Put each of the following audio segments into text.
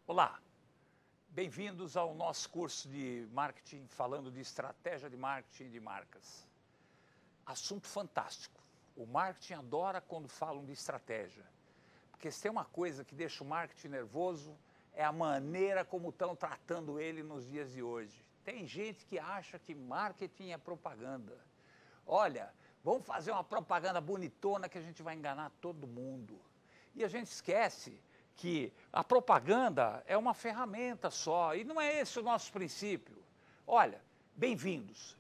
Olá, bem-vindos ao nosso curso de marketing, falando de estratégia de marketing de marcas. Assunto fantástico. O marketing adora quando falam de estratégia, porque se tem uma coisa que deixa o marketing nervoso, é a maneira como estão tratando ele nos dias de hoje. Tem gente que acha que marketing é propaganda. Olha, vamos fazer uma propaganda bonitona que a gente vai enganar todo mundo. E a gente esquece que a propaganda é uma ferramenta só, e não é esse o nosso princípio. Olha, bem-vindos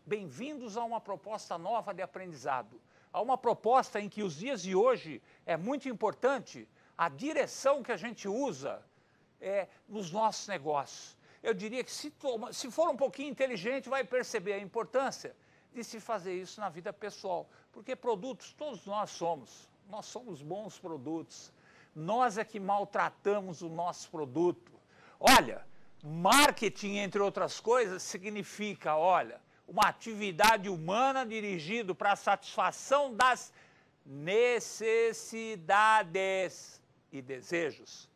a uma proposta nova de aprendizado, a uma proposta em que os dias de hoje é muito importante a direção que a gente usa nos nossos negócios. Eu diria que se for um pouquinho inteligente, vai perceber a importância de se fazer isso na vida pessoal, porque produtos todos nós somos bons produtos. Nós é que maltratamos o nosso produto. Olha, marketing, entre outras coisas, significa, uma atividade humana dirigida para a satisfação das necessidades e desejos,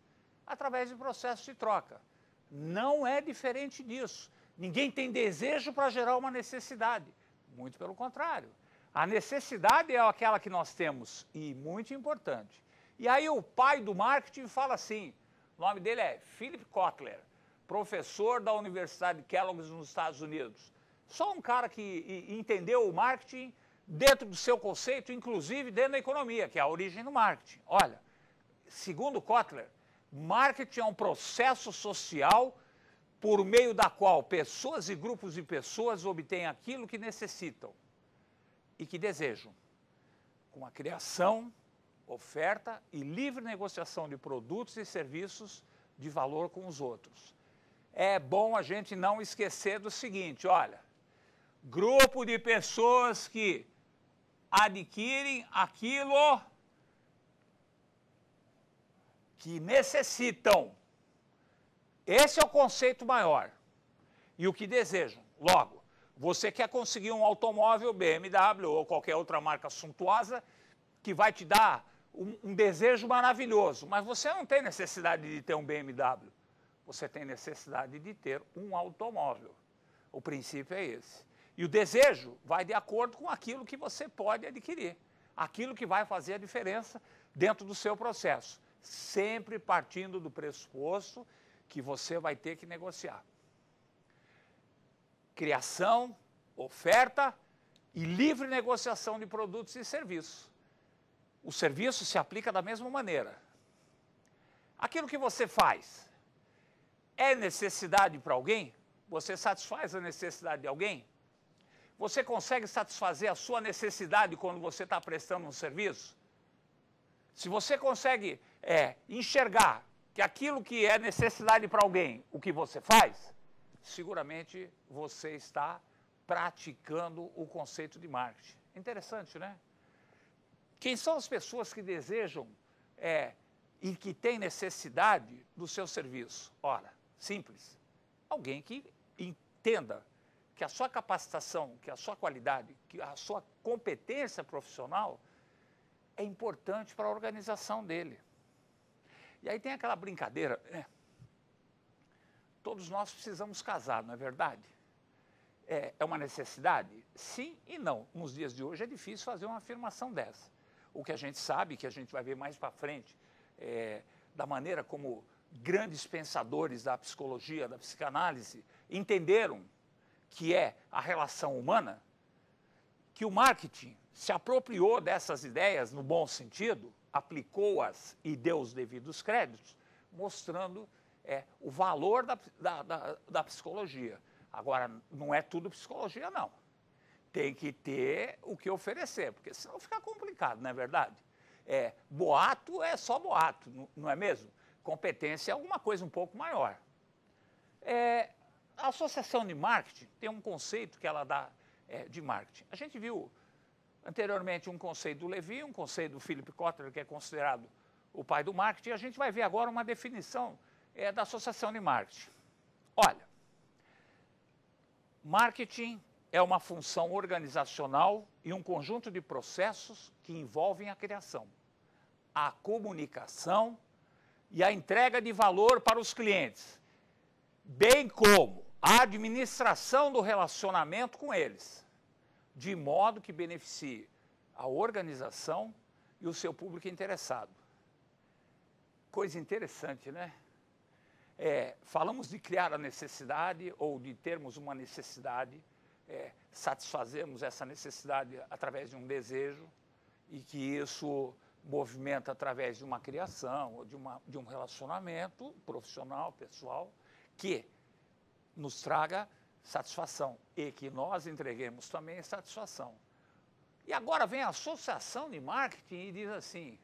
através de processos de troca. Não é diferente disso. Ninguém tem desejo para gerar uma necessidade. Muito pelo contrário. A necessidade é aquela que nós temos, e muito importante. E aí o pai do marketing fala assim, o nome dele é Philip Kotler, professor da Universidade de Kellogg nos Estados Unidos. Só um cara que entendeu o marketing dentro do seu conceito, inclusive dentro da economia, que é a origem do marketing. Olha, segundo Kotler, marketing é um processo social por meio da qual pessoas e grupos de pessoas obtêm aquilo que necessitam e que desejam, com a criação, oferta e livre negociação de produtos e serviços de valor com os outros. É bom a gente não esquecer do seguinte, olha, grupo de pessoas que adquirem aquilo que necessitam. Esse é o conceito maior. E o que desejam. Logo, você quer conseguir um automóvel BMW ou qualquer outra marca suntuosa que vai te dar um desejo maravilhoso, mas você não tem necessidade de ter um BMW, você tem necessidade de ter um automóvel. O princípio é esse. E o desejo vai de acordo com aquilo que você pode adquirir, aquilo que vai fazer a diferença dentro do seu processo, sempre partindo do pressuposto que você vai ter que negociar. Criação, oferta e livre negociação de produtos e serviços. O serviço se aplica da mesma maneira. Aquilo que você faz é necessidade para alguém? Você satisfaz a necessidade de alguém? Você consegue satisfazer a sua necessidade quando você está prestando um serviço? Se você consegue enxergar que aquilo que é necessidade para alguém, o que você faz, seguramente você está praticando o conceito de marketing. Interessante, né? Quem são as pessoas que desejam e que têm necessidade do seu serviço? Ora, simples. Alguém que entenda que a sua capacitação, que a sua qualidade, que a sua competência profissional é importante para a organização dele. E aí tem aquela brincadeira, todos nós precisamos casar, não é verdade? É uma necessidade? Sim e não. Nos dias de hoje é difícil fazer uma afirmação dessa. O que a gente sabe, que a gente vai ver mais para frente, da maneira como grandes pensadores da psicologia, da psicanálise, entenderam que é a relação humana, que o marketing se apropriou dessas ideias no bom sentido, aplicou-as e deu os devidos créditos, mostrando o valor da psicologia. Agora, não é tudo psicologia, não. Tem que ter o que oferecer, porque senão fica complicado, não é verdade? Boato é só boato, não é mesmo? Competência é alguma coisa um pouco maior. A associação de marketing tem um conceito que ela dá de marketing. A gente viu anteriormente um conceito do Levy, um conceito do Philip Kotler, que é considerado o pai do marketing, e a gente vai ver agora uma definição da associação de marketing. Olha, marketing é uma função organizacional e um conjunto de processos que envolvem a criação, a comunicação e a entrega de valor para os clientes, bem como a administração do relacionamento com eles, de modo que beneficie a organização e o seu público interessado. Coisa interessante, né? Falamos de criar a necessidade ou de termos uma necessidade, satisfazemos essa necessidade através de um desejo e que isso movimenta através de uma criação ou de um relacionamento profissional, pessoal, que nos traga satisfação e que nós entreguemos também satisfação. E agora vem a associação de marketing e diz assim,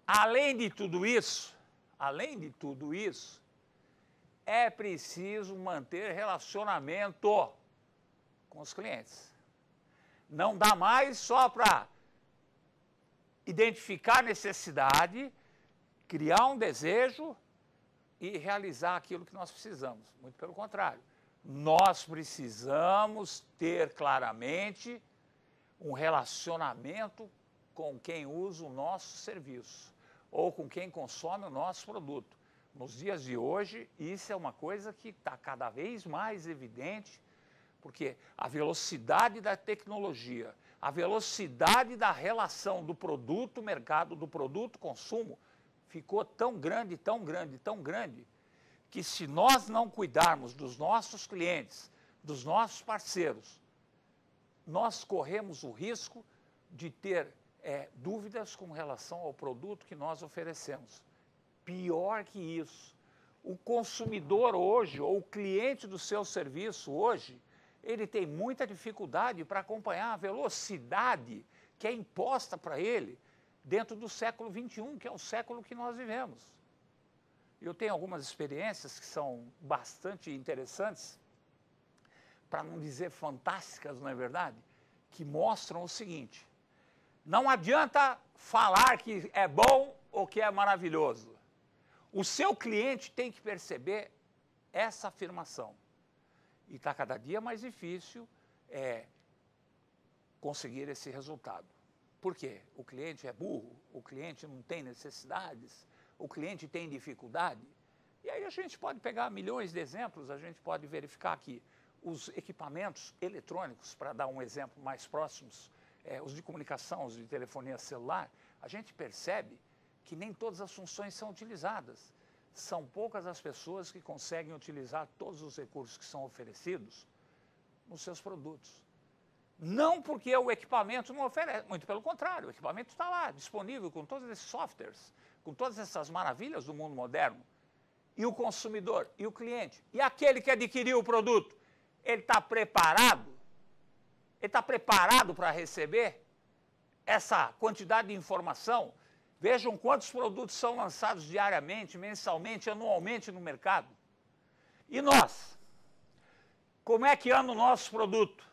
além de tudo isso, é preciso manter relacionamento com os clientes. Não dá mais só para identificar necessidade, criar um desejo e realizar aquilo que nós precisamos. Muito pelo contrário. Nós precisamos ter claramente um relacionamento com quem usa o nosso serviço ou com quem consome o nosso produto. Nos dias de hoje, isso é uma coisa que está cada vez mais evidente, porque a velocidade da tecnologia, a velocidade da relação do produto mercado, do produto consumo, ficou tão grande, tão grande, tão grande, que se nós não cuidarmos dos nossos clientes, dos nossos parceiros, nós corremos o risco de ter dúvidas com relação ao produto que nós oferecemos. Pior que isso, o consumidor hoje, ou o cliente do seu serviço hoje, ele tem muita dificuldade para acompanhar a velocidade que é imposta para ele dentro do século XXI, que é o século que nós vivemos. Eu tenho algumas experiências que são bastante interessantes, para não dizer fantásticas, não é verdade? Que mostram o seguinte, não adianta falar que é bom ou que é maravilhoso. O seu cliente tem que perceber essa afirmação. E está cada dia mais difícil conseguir esse resultado. Por quê? O cliente é burro, o cliente não tem necessidades, o cliente tem dificuldade. E aí a gente pode pegar milhões de exemplos, a gente pode verificar aqui. Os equipamentos eletrônicos, para dar um exemplo mais próximos, os de comunicação, os de telefonia celular, a gente percebe que nem todas as funções são utilizadas. São poucas as pessoas que conseguem utilizar todos os recursos que são oferecidos nos seus produtos. Não porque o equipamento não oferece, muito pelo contrário, o equipamento está lá, disponível com todos esses softwares, com todas essas maravilhas do mundo moderno. E o consumidor, e o cliente, e aquele que adquiriu o produto, ele está preparado? Ele está preparado para receber essa quantidade de informação? Vejam quantos produtos são lançados diariamente, mensalmente, anualmente no mercado. E nós? Como é que anda o nosso produto?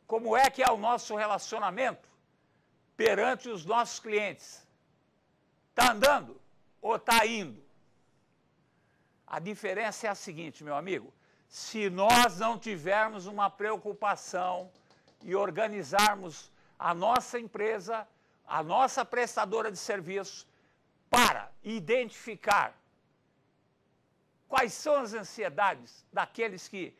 Como é que é o nosso relacionamento perante os nossos clientes? Está andando ou está indo? A diferença é a seguinte, meu amigo. Se nós não tivermos uma preocupação e organizarmos a nossa empresa, a nossa prestadora de serviço, para identificar quais são as ansiedades daqueles que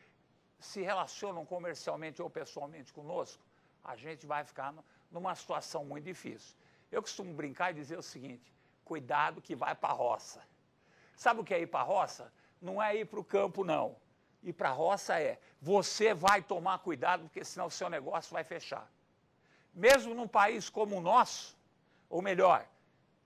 se relacionam comercialmente ou pessoalmente conosco, a gente vai ficar numa situação muito difícil. Eu costumo brincar e dizer o seguinte, cuidado que vai para a roça. Sabe o que é ir para a roça? Não é ir para o campo, não. Ir para a roça você vai tomar cuidado, porque senão o seu negócio vai fechar. Mesmo num país como o nosso, ou melhor,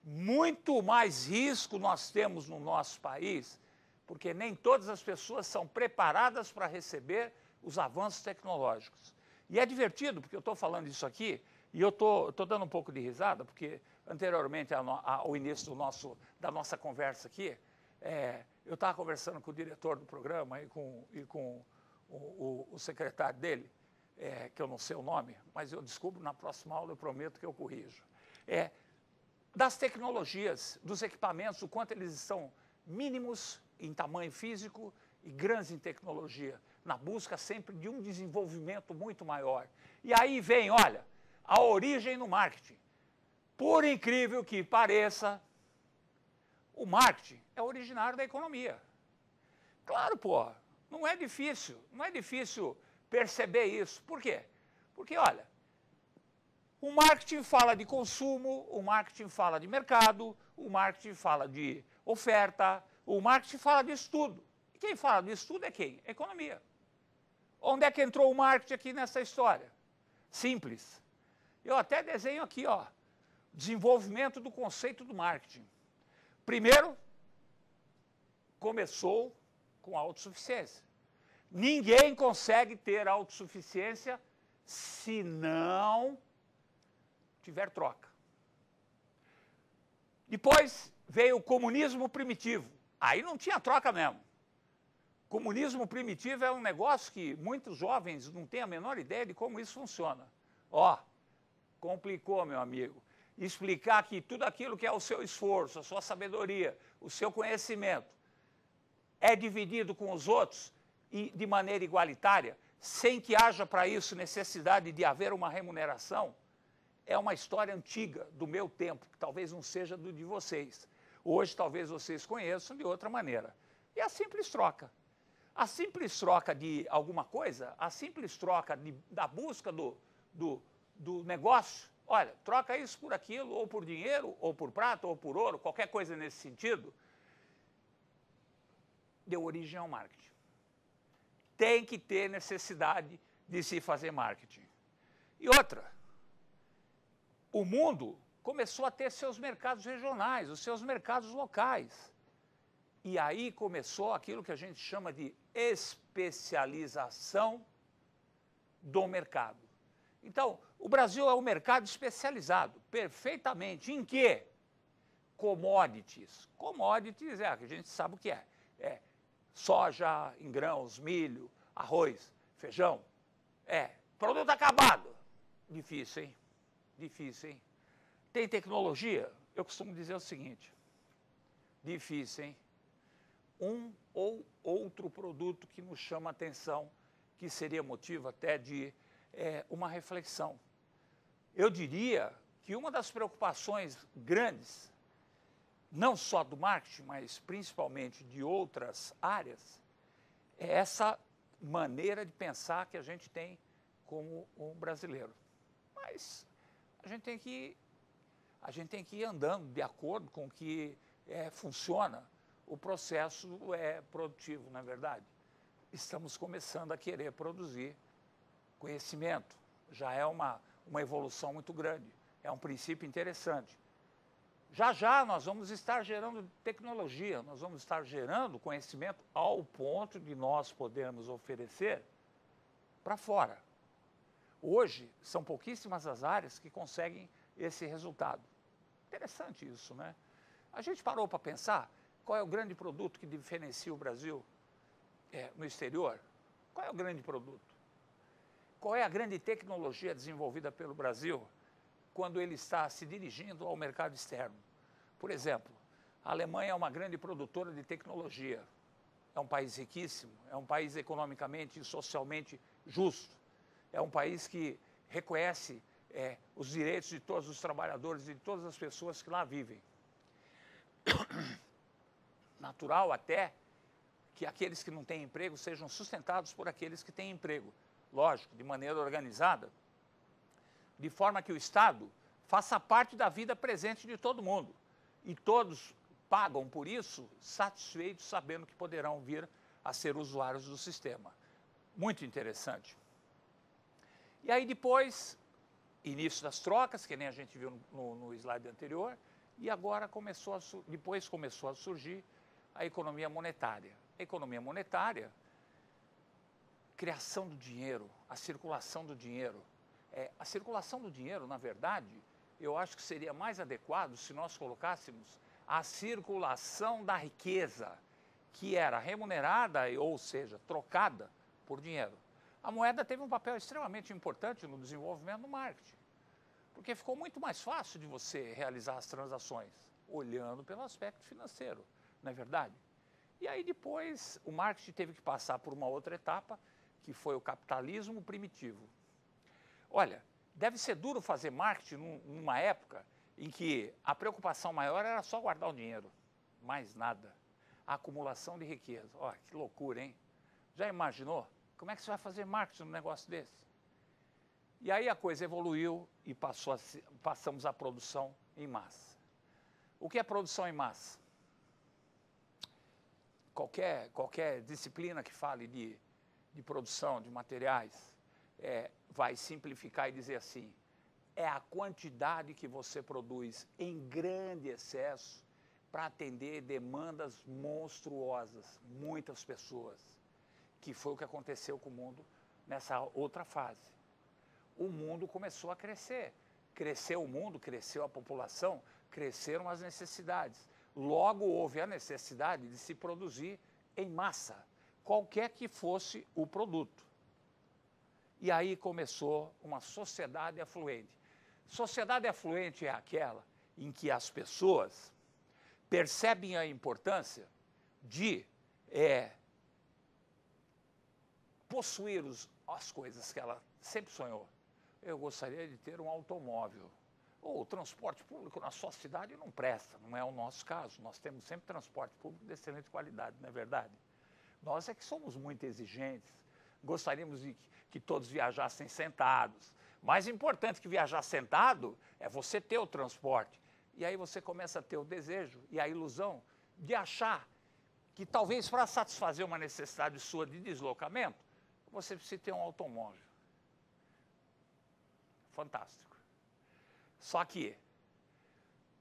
muito mais risco nós temos no nosso país, porque nem todas as pessoas são preparadas para receber os avanços tecnológicos. E é divertido, porque eu estou falando isso aqui, e eu estou dando um pouco de risada, porque anteriormente ao início da nossa conversa aqui, eu estava conversando com o diretor do programa e com o secretário dele, que eu não sei o nome, mas eu descubro na próxima aula, eu prometo que eu corrijo. Das tecnologias, dos equipamentos, o quanto eles são mínimos em tamanho físico e grandes em tecnologia, na busca sempre de um desenvolvimento muito maior. E aí vem, olha, a origem no marketing. Por incrível que pareça, O marketing é originário da economia. Claro, pô, não é difícil perceber isso. Por quê? Porque, olha, o marketing fala de consumo, o marketing fala de mercado, o marketing fala de oferta, o marketing fala disso tudo. E quem fala disso tudo é quem? A economia. Onde é que entrou o marketing aqui nessa história? Simples. Eu até desenho aqui, ó, desenvolvimento do conceito do marketing. Primeiro, começou com a autossuficiência. Ninguém consegue ter autossuficiência se não tiver troca. Depois veio o comunismo primitivo. Aí não tinha troca mesmo. Comunismo primitivo é um negócio que muitos jovens não têm a menor ideia de como isso funciona. Ó, complicou, meu amigo. Explicar que tudo aquilo que é o seu esforço, a sua sabedoria, o seu conhecimento, é dividido com os outros e de maneira igualitária, sem que haja para isso necessidade de haver uma remuneração, é uma história antiga do meu tempo, que talvez não seja do de vocês. Hoje talvez vocês conheçam de outra maneira. E a simples troca. A simples troca de alguma coisa, a simples troca da busca do negócio, olha, troca isso por aquilo, ou por dinheiro, ou por prata, ou por ouro, qualquer coisa nesse sentido, deu origem ao marketing. Tem que ter necessidade de se fazer marketing. E outra, o mundo começou a ter seus mercados regionais, os seus mercados locais. E aí começou aquilo que a gente chama de especialização do mercado. Então, o Brasil é um mercado especializado, perfeitamente. Em quê? Commodities. Commodities é, que a gente sabe o que é. É soja, em grãos, milho, arroz, feijão. É, produto acabado. Difícil, hein? Difícil, hein? Tem tecnologia? Eu costumo dizer o seguinte, difícil, hein? Um ou outro produto que nos chama a atenção, que seria motivo até de uma reflexão. Eu diria que uma das preocupações grandes, não só do marketing, mas principalmente de outras áreas, é essa maneira de pensar que a gente tem como um brasileiro. Mas a gente tem que ir andando de acordo com o que funciona o processo produtivo, não é verdade? Estamos começando a querer produzir conhecimento. Já é uma evolução muito grande. É um princípio interessante. Já já nós vamos estar gerando tecnologia, nós vamos estar gerando conhecimento ao ponto de nós podermos oferecer para fora. Hoje, são pouquíssimas as áreas que conseguem esse resultado. Interessante isso, né? A gente parou para pensar qual é o grande produto que diferencia o Brasil no exterior? Qual é o grande produto? Qual é a grande tecnologia desenvolvida pelo Brasil quando ele está se dirigindo ao mercado externo? Por exemplo, a Alemanha é uma grande produtora de tecnologia. É um país riquíssimo, é um país economicamente e socialmente justo. É um país que reconhece os direitos de todos os trabalhadores e de todas as pessoas que lá vivem. Natural até que aqueles que não têm emprego sejam sustentados por aqueles que têm emprego. Lógico, de maneira organizada, de forma que o Estado faça parte da vida presente de todo mundo. E todos pagam por isso, satisfeitos, sabendo que poderão vir a ser usuários do sistema. Muito interessante. E aí depois, início das trocas, que nem a gente viu no slide anterior, e agora depois começou a surgir a economia monetária. A economia monetária, criação do dinheiro, a circulação do dinheiro. A circulação do dinheiro, na verdade, eu acho que seria mais adequado se nós colocássemos a circulação da riqueza, que era remunerada, ou seja, trocada por dinheiro. A moeda teve um papel extremamente importante no desenvolvimento do marketing, porque ficou muito mais fácil de você realizar as transações, olhando pelo aspecto financeiro, não é verdade? E aí depois o marketing teve que passar por uma outra etapa, que foi o capitalismo primitivo. Olha, deve ser duro fazer marketing numa época em que a preocupação maior era só guardar o dinheiro, mais nada. A acumulação de riqueza. Olha, que loucura, hein? Já imaginou? Como é que você vai fazer marketing num negócio desse? E aí a coisa evoluiu e passamos à produção em massa. O que é produção em massa? Qualquer disciplina que fale de produção de materiais vai simplificar e dizer assim, é a quantidade que você produz em grande excesso para atender demandas monstruosas, muitas pessoas, que foi o que aconteceu com o mundo nessa outra fase. O mundo começou a crescer. Cresceu o mundo, cresceu a população, cresceram as necessidades. Logo houve a necessidade de se produzir em massa, qualquer que fosse o produto. E aí começou uma sociedade afluente. Sociedade afluente é aquela em que as pessoas percebem a importância de possuir as coisas que ela sempre sonhou. Eu gostaria de ter um automóvel. Ou o transporte público na sua cidade não presta, não é o nosso caso. Nós temos sempre transporte público de excelente qualidade, não é verdade? Nós é que somos muito exigentes, gostaríamos de que todos viajassem sentados. Mais importante que viajar sentado é você ter o transporte. E aí você começa a ter o desejo e a ilusão de achar que talvez para satisfazer uma necessidade sua de deslocamento, você precisa ter um automóvel. Fantástico. Só que,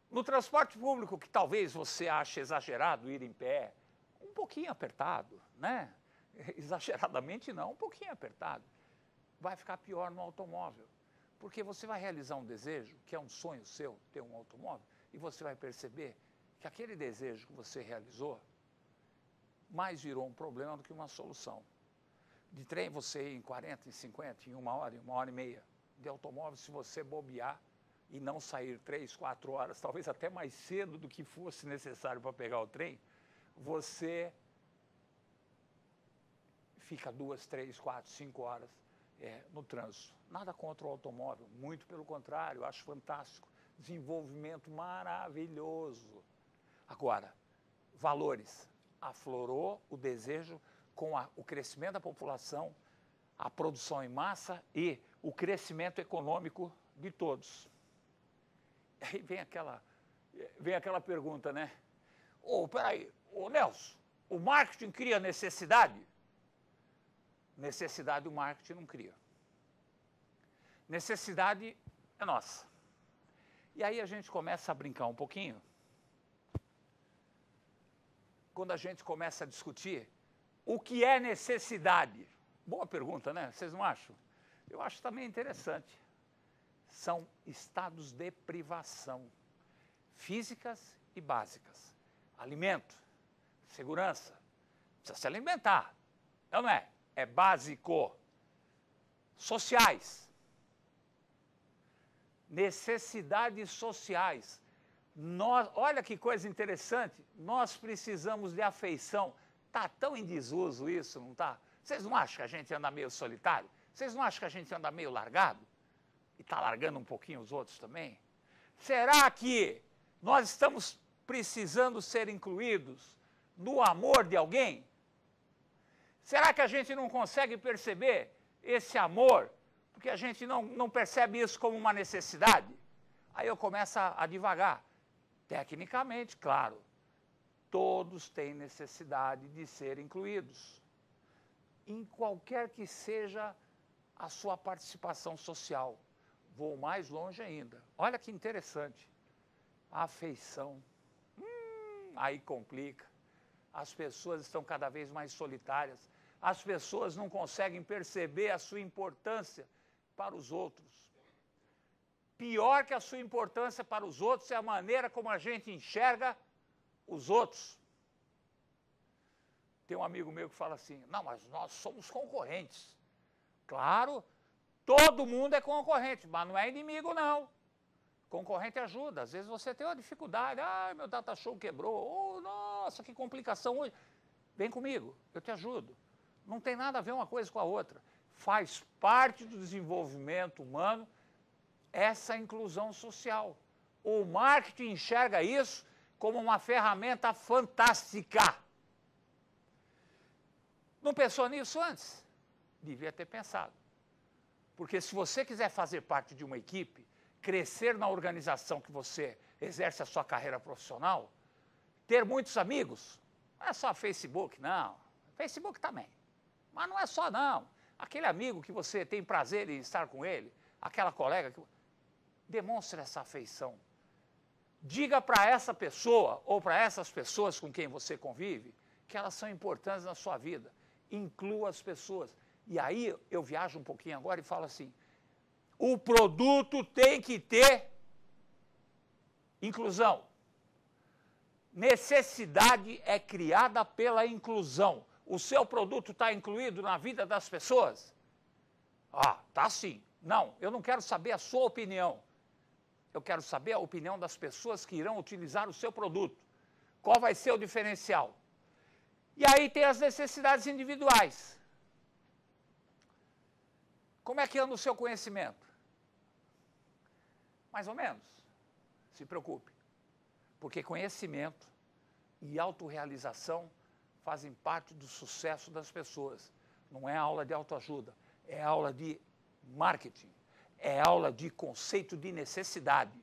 no transporte público, que talvez você ache exagerado ir em pé, um pouquinho apertado, né? Exageradamente não, um pouquinho apertado. Vai ficar pior no automóvel. Porque você vai realizar um desejo, que é um sonho seu, ter um automóvel, e você vai perceber que aquele desejo que você realizou mais virou um problema do que uma solução. De trem você ir em 40, em 50, em 1 hora e meia. De automóvel, se você bobear e não sair 3, 4 horas, talvez até mais cedo do que fosse necessário para pegar o trem, você fica 2, 3, 4, 5 horas no trânsito. Nada contra o automóvel, muito pelo contrário, acho fantástico. Desenvolvimento maravilhoso. Agora, valores. Aflorou o desejo com o crescimento da população, a produção em massa e o crescimento econômico de todos. Aí vem aquela pergunta, né? Peraí, Nelson, o marketing cria necessidade? Necessidade o marketing não cria. Necessidade é nossa. E aí a gente começa a brincar um pouquinho. Quando a gente começa a discutir o que é necessidade. Boa pergunta, né? Vocês não acham? Eu acho também interessante. São estados de privação, físicas e básicas. Alimento, segurança, precisa se alimentar, não é? É básico. Sociais, necessidades sociais. Olha que coisa interessante, nós precisamos de afeição. Está tão em desuso isso, não está? Vocês não acham que a gente anda meio solitário? Vocês não acham que a gente anda meio largado? E está largando um pouquinho os outros também? Será que nós estamos precisando ser incluídos no amor de alguém? Será que a gente não consegue perceber esse amor, porque a gente não percebe isso como uma necessidade? Aí eu começo a divagar. Tecnicamente, claro, todos têm necessidade de ser incluídos, em qualquer que seja a sua participação social. Vou mais longe ainda. Olha que interessante. A afeição. Aí complica. As pessoas estão cada vez mais solitárias. As pessoas não conseguem perceber a sua importância para os outros. Pior que a sua importância para os outros é a maneira como a gente enxerga os outros. Tem um amigo meu que fala assim, não, mas nós somos concorrentes. Claro, todo mundo é concorrente, mas não é inimigo, não. Concorrente ajuda. Às vezes você tem uma dificuldade, meu data show quebrou, nossa, que complicação hoje. Vem comigo, eu te ajudo. Não tem nada a ver uma coisa com a outra. Faz parte do desenvolvimento humano essa inclusão social. O marketing enxerga isso como uma ferramenta fantástica. Não pensou nisso antes? Devia ter pensado. Porque se você quiser fazer parte de uma equipe, crescer na organização que você exerce a sua carreira profissional, ter muitos amigos, não é só Facebook, não. Facebook também. Mas não é só, não. Aquele amigo que você tem prazer em estar com ele, aquela colega que... Demonstre essa afeição. Diga para essa pessoa ou para essas pessoas com quem você convive que elas são importantes na sua vida. Inclua as pessoas. E aí eu viajo um pouquinho agora e falo assim, o produto tem que ter inclusão. Necessidade é criada pela inclusão. O seu produto está incluído na vida das pessoas? Ah, tá sim. Não, eu não quero saber a sua opinião. Eu quero saber a opinião das pessoas que irão utilizar o seu produto. Qual vai ser o diferencial? E aí tem as necessidades individuais. Como é que anda o seu conhecimento? Mais ou menos. Se preocupe. Porque conhecimento e autorrealização fazem parte do sucesso das pessoas. Não é aula de autoajuda, é aula de marketing, é aula de conceito de necessidade.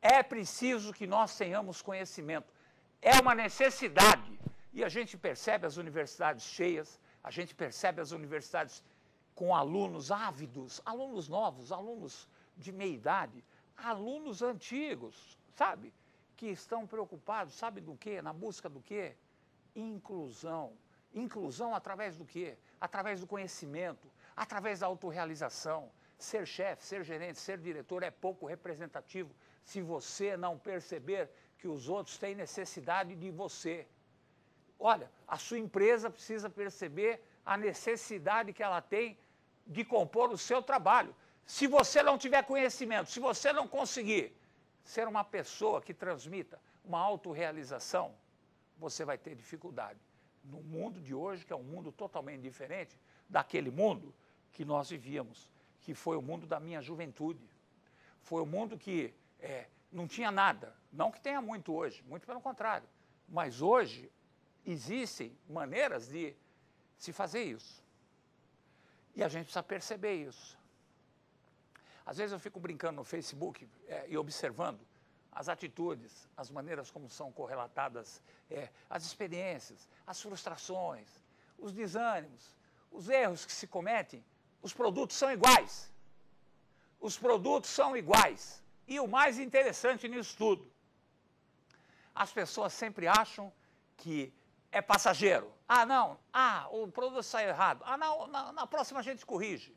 É preciso que nós tenhamos conhecimento. É uma necessidade. E a gente percebe as universidades cheias, a gente percebe as universidades com alunos ávidos, alunos novos, alunos de meia idade, alunos antigos, sabe? Que estão preocupados, sabe do quê? Na busca do quê? Inclusão. Inclusão através do quê? Através do conhecimento, através da autorrealização. Ser chefe, ser gerente, ser diretor é pouco representativo se você não perceber que os outros têm necessidade de você. Olha, a sua empresa precisa perceber a necessidade que ela tem de compor o seu trabalho. Se você não tiver conhecimento, se você não conseguir ser uma pessoa que transmita uma autorrealização, você vai ter dificuldade. No mundo de hoje, que é um mundo totalmente diferente daquele mundo que nós vivíamos, que foi o mundo da minha juventude. Foi o mundo que não tinha nada. Não que tenha muito hoje, muito pelo contrário. Mas hoje existem maneiras de se fazer isso. E a gente precisa perceber isso. Às vezes eu fico brincando no Facebook e observando as atitudes, as maneiras como são correlatadas, as experiências, as frustrações, os desânimos, os erros que se cometem. Os produtos são iguais. Os produtos são iguais. E o mais interessante nisso tudo, as pessoas sempre acham que é passageiro. Ah, não, o produto saiu errado. Ah, não, na próxima a gente corrige.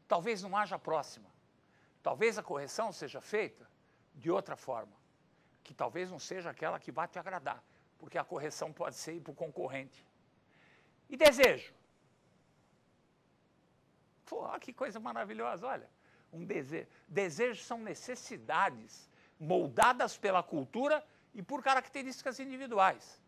Talvez não haja próxima. Talvez a correção seja feita de outra forma, que talvez não seja aquela que vai te agradar, porque a correção pode ser ir para o concorrente. E desejo? Pô, que coisa maravilhosa, olha. Um desejo. Desejos são necessidades moldadas pela cultura e por características individuais.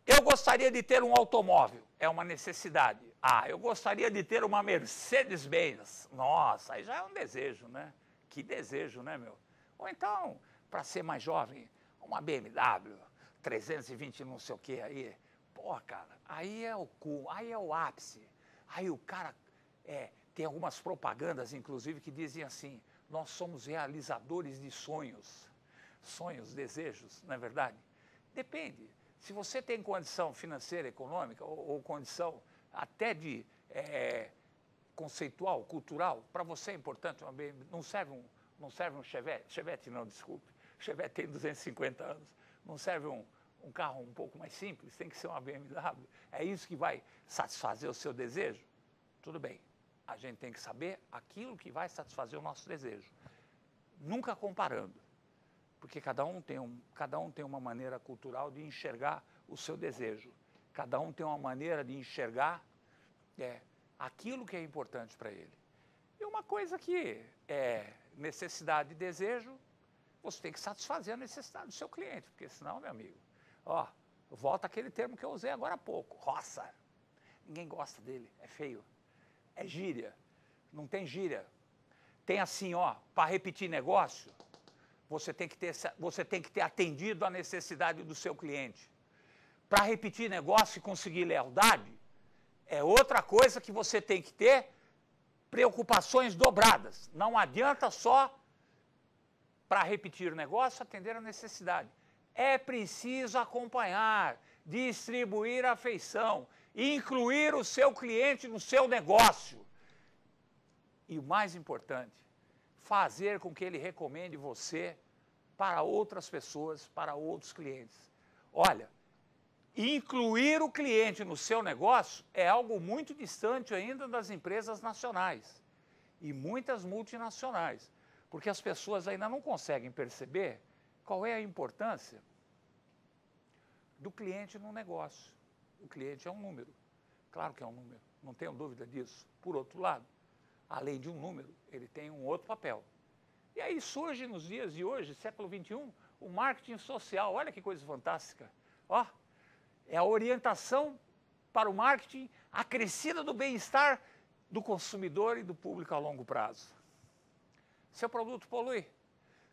Eu gostaria de ter um automóvel, é uma necessidade. Eu gostaria de ter uma Mercedes-Benz. Nossa, aí já é um desejo, né? Que desejo, né, meu? Ou então, para ser mais jovem, uma BMW 320 não sei o que aí. Pô, cara, aí é o cu, aí é o ápice. Aí o cara, tem algumas propagandas, inclusive, que dizem assim, nós somos realizadores de sonhos. Sonhos, desejos, não é verdade? Depende. Se você tem condição financeira, econômica, ou condição até de conceitual, cultural, para você é importante, não serve um Chevette, Chevette não, desculpe, Chevette tem 250 anos, não serve um carro um pouco mais simples, tem que ser uma BMW, é isso que vai satisfazer o seu desejo? Tudo bem, a gente tem que saber aquilo que vai satisfazer o nosso desejo, nunca comparando. Porque cada um tem uma maneira cultural de enxergar o seu desejo. Cada um tem uma maneira de enxergar aquilo que é importante para ele. E uma coisa que é necessidade e desejo, você tem que satisfazer a necessidade do seu cliente, porque senão, meu amigo, volta aquele termo que eu usei agora há pouco, roça. Ninguém gosta dele, é feio. É gíria, não tem gíria. Tem assim, para repetir negócio, você tem que ter atendido a necessidade do seu cliente. Para repetir negócio e conseguir lealdade, é outra coisa que você tem que ter preocupações dobradas. Não adianta só, para repetir o negócio, atender a necessidade. É preciso acompanhar, distribuir a afeição, incluir o seu cliente no seu negócio. E o mais importante, fazer com que ele recomende você para outras pessoas, para outros clientes. Olha, incluir o cliente no seu negócio é algo muito distante ainda das empresas nacionais e muitas multinacionais, porque as pessoas ainda não conseguem perceber qual é a importância do cliente no negócio. O cliente é um número, claro que é um número, não tenho dúvida disso. Por outro lado, além de um número, ele tem um outro papel. E aí surge nos dias de hoje, século XXI, o marketing social. Olha que coisa fantástica. Ó, é a orientação para o marketing acrescida do bem-estar do consumidor e do público a longo prazo. Seu produto polui?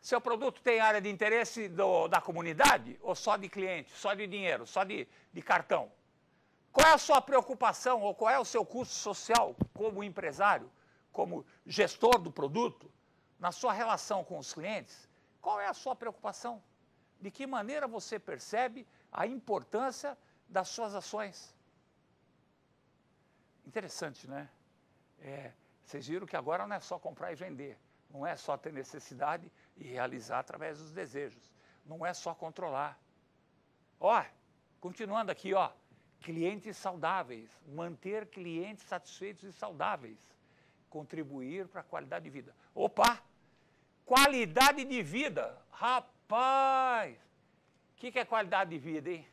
Seu produto tem área de interesse da comunidade? Ou só de cliente, só de dinheiro, só de cartão? Qual é a sua preocupação ou qual é o seu custo social como empresário, como gestor do produto, na sua relação com os clientes? Qual é a sua preocupação? De que maneira você percebe a importância das suas ações? Interessante, né? Vocês viram que agora não é só comprar e vender, não é só ter necessidade e realizar através dos desejos, não é só controlar. Ó, continuando aqui, ó, clientes saudáveis, manter clientes satisfeitos e saudáveis, contribuir para a qualidade de vida. Opa! Qualidade de vida. Rapaz! O que é qualidade de vida, hein?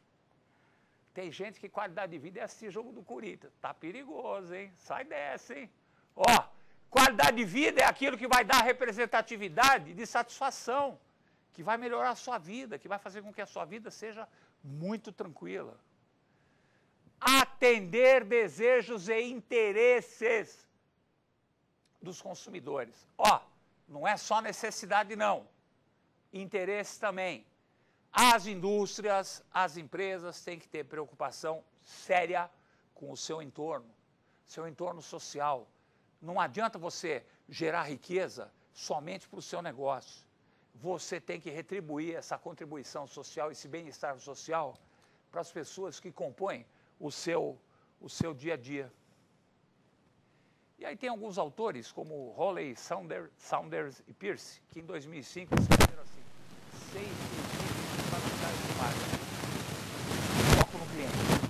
Tem gente que qualidade de vida é assistir jogo do Corinthians. Tá perigoso, hein? Sai dessa, hein? Ó, qualidade de vida é aquilo que vai dar representatividade de satisfação, que vai melhorar a sua vida, que vai fazer com que a sua vida seja muito tranquila. Atender desejos e interesses dos consumidores. Ó, não é só necessidade, não. Interesse também. As indústrias, as empresas têm que ter preocupação séria com o seu entorno social. Não adianta você gerar riqueza somente para o seu negócio. Você tem que retribuir essa contribuição social, esse bem-estar social, para as pessoas que compõem o seu dia a dia. E aí tem alguns autores, como Hawley, Saunders e Peirce, que em 2005 escreveram assim: 6 princípios fundamentais de marketing. Foco no cliente.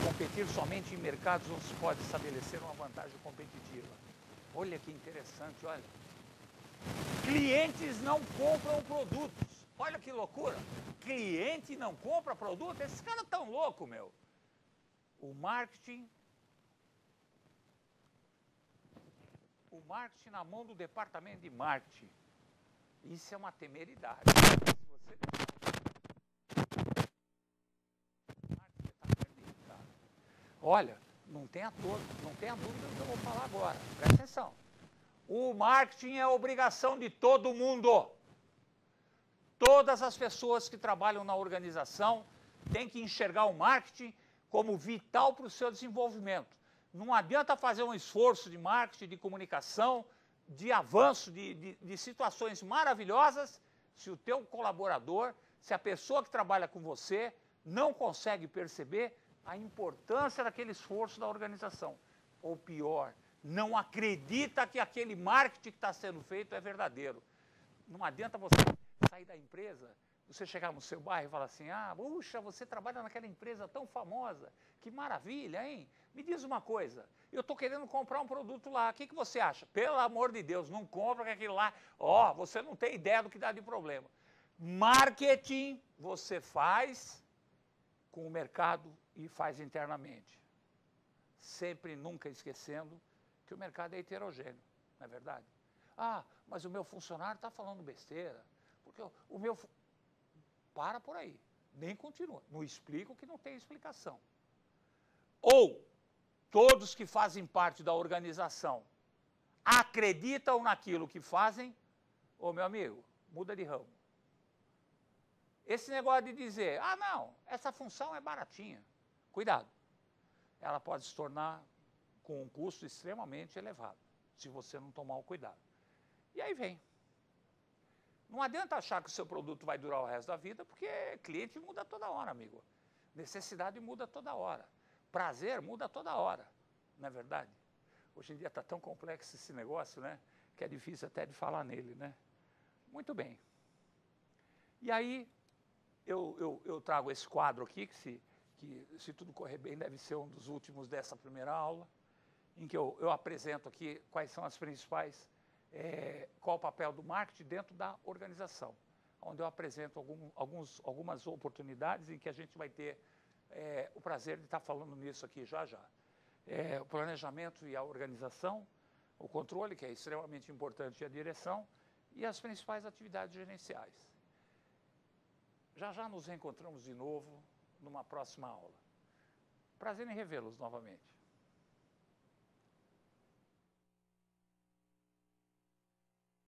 Competir somente em mercados onde se pode estabelecer uma vantagem competitiva. Olha que interessante, olha. Clientes não compram produtos. Olha que loucura. Cliente não compra produto? Esses caras tão loucos, meu. O marketing na mão do departamento de marketing. Isso é uma temeridade. Se você olha, não tenha dúvida do que eu vou falar agora. Presta atenção. O marketing é obrigação de todo mundo. Todas as pessoas que trabalham na organização têm que enxergar o marketing como vital para o seu desenvolvimento. Não adianta fazer um esforço de marketing, de comunicação, de avanço, de situações maravilhosas, se o teu colaborador, se a pessoa que trabalha com você não consegue perceber a importância daquele esforço da organização. Ou pior, não acredita que aquele marketing que está sendo feito é verdadeiro. Não adianta você sair da empresa, você chegar no seu bairro e falar assim: ah, puxa, você trabalha naquela empresa tão famosa, que maravilha, hein? Me diz uma coisa, eu estou querendo comprar um produto lá, o que você acha? Pelo amor de Deus, não compra que aquilo lá, ó, você não tem ideia do que dá de problema. Marketing você faz com o mercado e faz internamente. Sempre, nunca esquecendo que o mercado é heterogêneo, não é verdade? Ah, mas o meu funcionário está falando besteira, porque o meu... Para por aí, nem continua, não explica o que não tem explicação. Ou todos que fazem parte da organização acreditam naquilo que fazem, ô meu amigo, muda de ramo. Esse negócio de dizer, ah, não, essa função é baratinha. Cuidado. Ela pode se tornar com um custo extremamente elevado, se você não tomar o cuidado. E aí vem. Não adianta achar que o seu produto vai durar o resto da vida, porque cliente muda toda hora, amigo. Necessidade muda toda hora. Prazer muda toda hora, não é verdade? Hoje em dia está tão complexo esse negócio, né? Que é difícil até de falar nele, né? Muito bem. E aí, eu trago esse quadro aqui, que se tudo correr bem, deve ser um dos últimos dessa primeira aula, em que eu apresento aqui quais são as principais, qual o papel do marketing dentro da organização, onde eu apresento algumas oportunidades em que a gente vai ter o prazer de estar falando nisso aqui já já. O planejamento e a organização, o controle, que é extremamente importante, e a direção, e as principais atividades gerenciais. Já já nos reencontramos de novo numa próxima aula. Prazer em revê-los novamente.